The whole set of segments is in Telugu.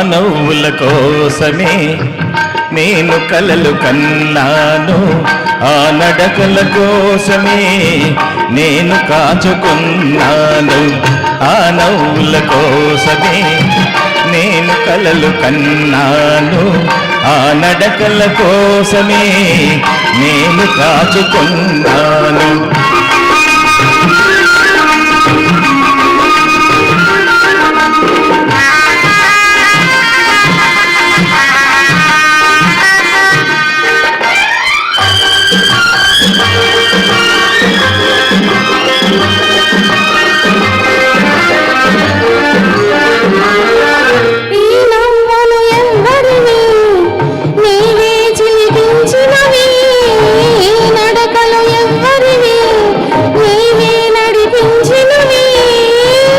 నవ్వుల కోసమే నేను కలలు కన్నాను, ఆ నడకల కోసమే నేను కాచుకున్నాను. ఆ నవ్వుల కోసమే నేను కలలు కన్నాను, ఆ నడకల కోసమే నేను కాచుకున్నాను.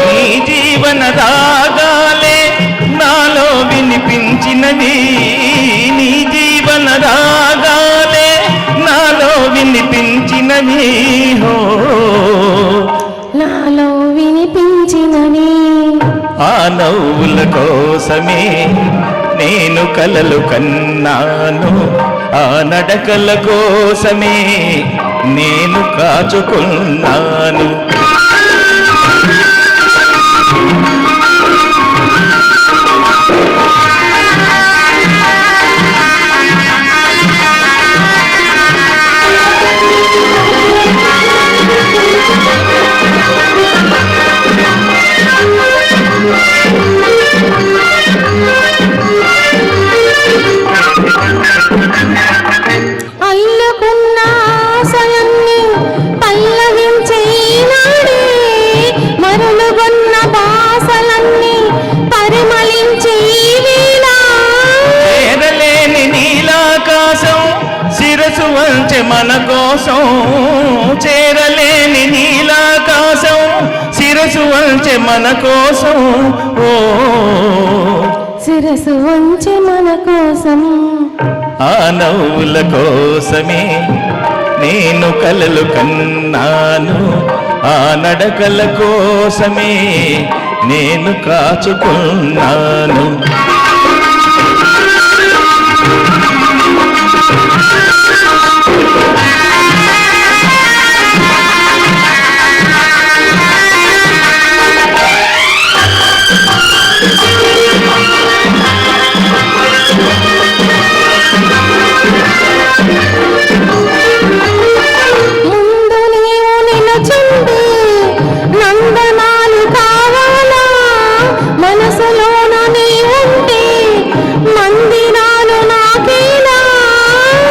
నీ జీవన రాగాలే నాలో వినిపించినని, నాలో వినిపించినని. ఆ నవ్వుల కోసమే నేను కలలు కన్నాను, ఆ నడకల కోసమే నేను కాచుకున్నాను. అల్లుకున్న ఆశలన్నీ పల్లవించే నాడే, మరులుగొన్న బాసలన్నీ పరిమళించే వేళ, చేరలేని నీలాకాశం శిరసు వంచె మన కోసం, చేరలేని నీలాకాశం శిరసు వంచె మన కోసం, ఓ శిరసు వంచె మన కోసం. ఆ నవ్వుల కోసమే నేను కలలు కన్నాను, ఆ నడకల కోసమే నేను కాచుకున్నాను.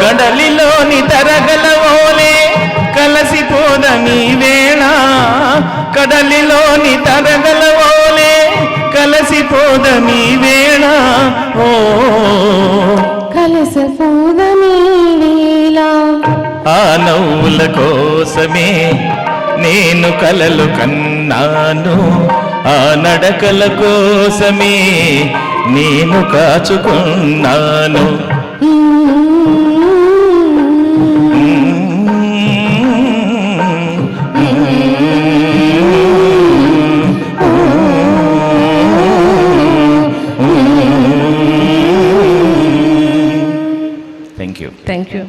గడలిలోని తరగల ఓలే కలసిపోదమీ వేళ, కడలిలోని తరగల ఓలే కలసిపోదమీ వేళ, ఓ కలసిపోదమీ వేళ. ఆ నవ్వుల కోసమే నేను కలలు కన్నాను, ఆ నడకల కోసమే నేను కాచుకున్నాను. Thank you. Thank you.